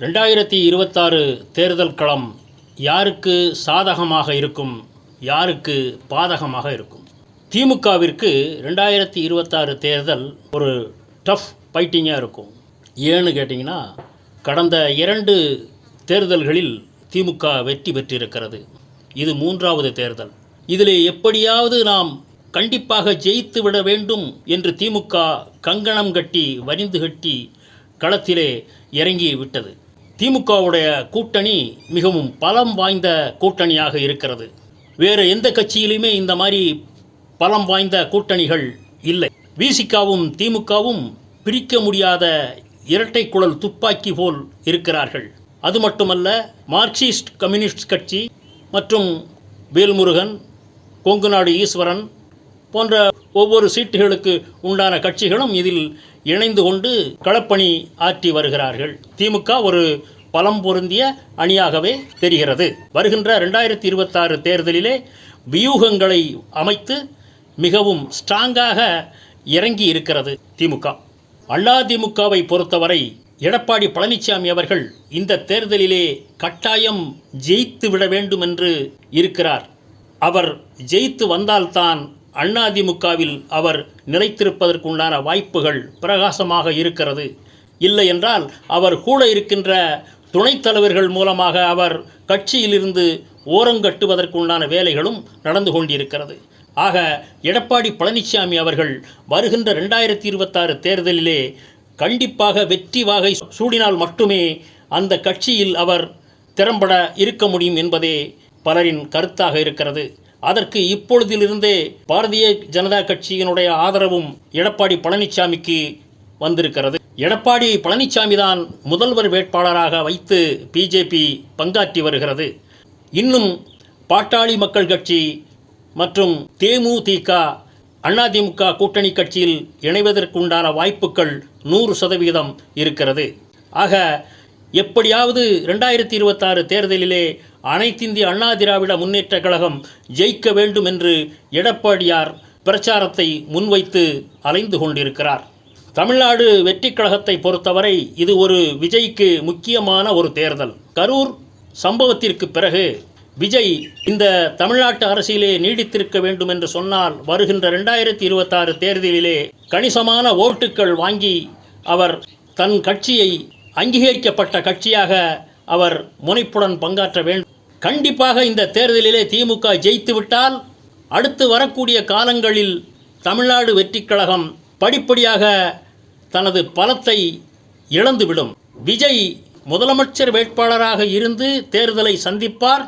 2026 தேர்தல் களம் யாருக்கு சாதகமாக இருக்கும், யாருக்கு பாதகமாக இருக்கும்? திமுகவிற்கு 2026 தேர்தல் ஒரு டஃப் ஃபைட்டிங்காக இருக்கும். ஏன்னு கேட்டிங்கன்னா, கடந்த 2 தேர்தல்களில் திமுக வெற்றி பெற்றிருக்கிறது. இது 3வது தேர்தல். இதில் எப்படியாவது நாம் கண்டிப்பாக ஜெயித்து விட வேண்டும் என்று திமுக கங்கணம் கட்டி வரிந்து கட்டி களத்திலே இறங்கி விட்டது. திமுகவுடைய கூட்டணி மிகவும் பலம் வாய்ந்த கூட்டணியாக இருக்கிறது. வேறு எந்த கட்சியிலுமே இந்த மாதிரி பலம் வாய்ந்த கூட்டணிகள் இல்லை. விசிகாவும் திமுகவும் பிரிக்க முடியாத இரட்டை குழல் துப்பாக்கி போல் இருக்கிறார்கள். அது மட்டுமல்ல, மார்க்சிஸ்ட் கம்யூனிஸ்ட் கட்சி மற்றும் வேல்முருகன், கொங்குநாடு ஈஸ்வரன் போன்ற ஒவ்வொரு சீட்டுகளுக்கு உண்டான கட்சிகளும் இதில் இணைந்து கொண்டு களப்பணி ஆற்றி வருகிறார்கள். திமுக ஒரு பலம் பொருந்திய அணியாகவே தெரிகிறது. வருகின்ற 2026 தேர்தலிலே வியூகங்களை அமைத்து மிகவும் ஸ்ட்ராங்காக இறங்கி இருக்கிறது திமுக. அதிமுகவை பொறுத்தவரை எடப்பாடி பழனிசாமி அவர்கள் இந்த தேர்தலிலே கட்டாயம் ஜெயித்து விட வேண்டும் என்று இருக்கிறார். அவர் ஜெயித்து வந்தால்தான் அதிமுகவில் அவர் நிலைத்திருப்பதற்குண்டான வாய்ப்புகள் பிரகாசமாக இருக்கிறது. இல்லை என்றால் அவர் கூட இருக்கின்ற துணைத் தலைவர்கள் மூலமாக அவர் கட்சியிலிருந்து ஓரங்கட்டுவதற்குண்டான வேலைகளும் நடந்து கொண்டிருக்கிறது. ஆக எடப்பாடி பழனிசாமி அவர்கள் வருகின்ற 2026 தேர்தலிலே கண்டிப்பாக வெற்றி வாகை சூடினால் மட்டுமே அந்த கட்சியில் அவர் திறம்பட இருக்க முடியும் என்பதே பலரின் கருத்தாக இருக்கிறது. அதற்கு இப்பொழுதிலிருந்தே பாரதிய ஜனதா கட்சியினுடைய ஆதரவும் எடப்பாடி பழனிசாமிக்கு வந்திருக்கிறது. எடப்பாடி பழனிசாமி தான் முதல்வர் வேட்பாளராக வைத்து பிஜேபி பங்காற்றி வருகிறது. இன்னும் பாட்டாளி மக்கள் கட்சி மற்றும் தேமுதிக அதிமுக கூட்டணி கட்சியில் இணைவதற்குண்டான வாய்ப்புகள் 100% இருக்கிறது. ஆக எப்படியாவது 2026 தேர்தலிலே அனைத்திந்திய அண்ணா திராவிட முன்னேற்ற கழகம் ஜெயிக்க வேண்டும் என்று எடப்பாடியார் பிரச்சாரத்தை முன்வைத்து அலைந்து கொண்டிருக்கிறார். தமிழ்நாடு வெற்றி கழகத்தை பொறுத்தவரை இது ஒரு விஜய்க்கு முக்கியமான ஒரு தேர்தல். கரூர் சம்பவத்திற்கு பிறகு விஜய் இந்த தமிழ்நாட்டு அரசியலே நீடித்திருக்க வேண்டும் என்று சொன்னால் வருகின்ற 2026 தேர்தலிலே கணிசமான ஓட்டுக்கள் வாங்கி அவர் தன் கட்சியை அங்கீகரிக்கப்பட்ட கட்சியாக அவர் முனைப்புடன் பங்காற்ற வேண்டும். கண்டிப்பாக இந்த தேர்தலிலே திமுக ஜெயித்துவிட்டால் அடுத்து வரக்கூடிய காலங்களில் தமிழ்நாடு வெற்றி கழகம் படிப்படியாக தனது பலத்தை இழந்துவிடும். விஜய் முதலமைச்சர் வேட்பாளராக இருந்து தேர்தலை சந்திப்பார்.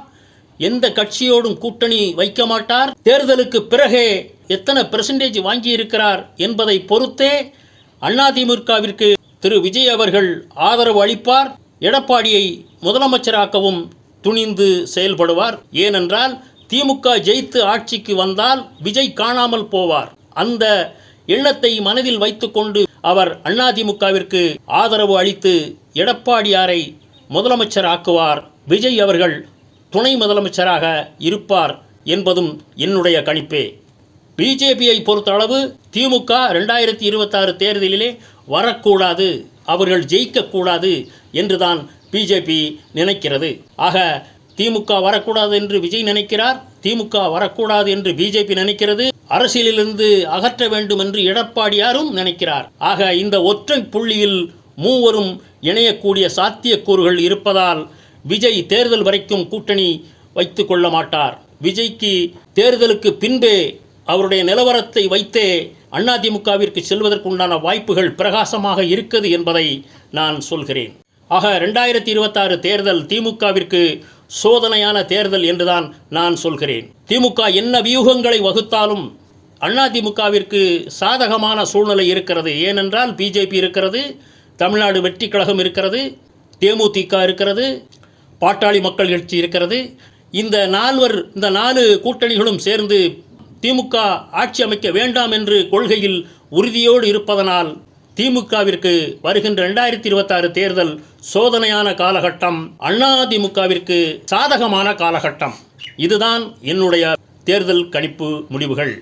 எந்த கட்சியோடும் கூட்டணி வைக்க மாட்டார். தேர்தலுக்கு பிறகே எத்தனை பெர்சன்டேஜ் வாங்கியிருக்கிறார் என்பதை பொறுத்தே அதிமுகவிற்கு திரு விஜய் அவர்கள் ஆதரவு அளிப்பார். எடப்பாடியை முதலமைச்சராக்கவும் துணிந்து செயல்படுவார். ஏனென்றால் திமுக ஜெயித்து ஆட்சிக்கு வந்தால் விஜய் காணாமல் போவார். அந்த எண்ணத்தை மனதில் வைத்துக்கொண்டு அவர் அதிமுகவிற்கு ஆதரவு அளித்து எடப்பாடியாரை முதலமைச்சர் ஆக்குவார். விஜய் அவர்கள் துணை முதலமைச்சராக இருப்பார் என்பதும் என்னுடைய கணிப்பே. பிஜேபியை பொறுத்தளவு திமுக 2026 தேர்தலிலே வரக்கூடாது, அவர்கள் ஜெயிக்கக்கூடாது என்றுதான் பிஜேபி நினைக்கிறது. ஆக திமுக வரக்கூடாது என்று விஜய் நினைக்கிறார், திமுக வரக்கூடாது என்று பிஜேபி நினைக்கிறது, அரசியலிலிருந்து அகற்ற வேண்டும் என்று எடப்பாடியாரும் நினைக்கிறார். ஆக இந்த ஒற்றை புள்ளியில் மூவரும் இணையக்கூடிய சாத்தியக்கூறுகள் இருப்பதால் விஜய் தேர்தல் வரைக்கும் கூட்டணி வைத்து கொள்ள மாட்டார். விஜய்க்கு தேர்தலுக்கு பின்பே அவருடைய நிலவரத்தை வைத்தே அதிமுகவிற்கு செல்வதற்குண்டான வாய்ப்புகள் பிரகாசமாக இருக்குது என்பதை நான் சொல்கிறேன். ஆக 2026 தேர்தல் திமுகவிற்கு சோதனையான தேர்தல் என்றுதான் நான் சொல்கிறேன். திமுக என்ன வியூகங்களை வகுத்தாலும் அதிமுகவிற்கு சாதகமான சூழ்நிலை இருக்கிறது. ஏனென்றால் பிஜேபி இருக்கிறது, தமிழ்நாடு வெற்றி கழகம் இருக்கிறது, தேமுதிக இருக்கிறது, பாட்டாளி மக்கள் கட்சி இருக்கிறது. இந்த 4 கூட்டணிகளும் சேர்ந்து திமுக ஆட்சி அமைக்க வேண்டாம் என்று கொள்கையில் உறுதியோடு இருப்பதனால் திமுகவிற்கு வருகின்ற 2026 தேர்தல் சோதனையான காலகட்டம், அதிமுகவிற்கு சாதகமான காலகட்டம். இதுதான் என்னுடைய தேர்தல் கணிப்பு முடிவுகள்.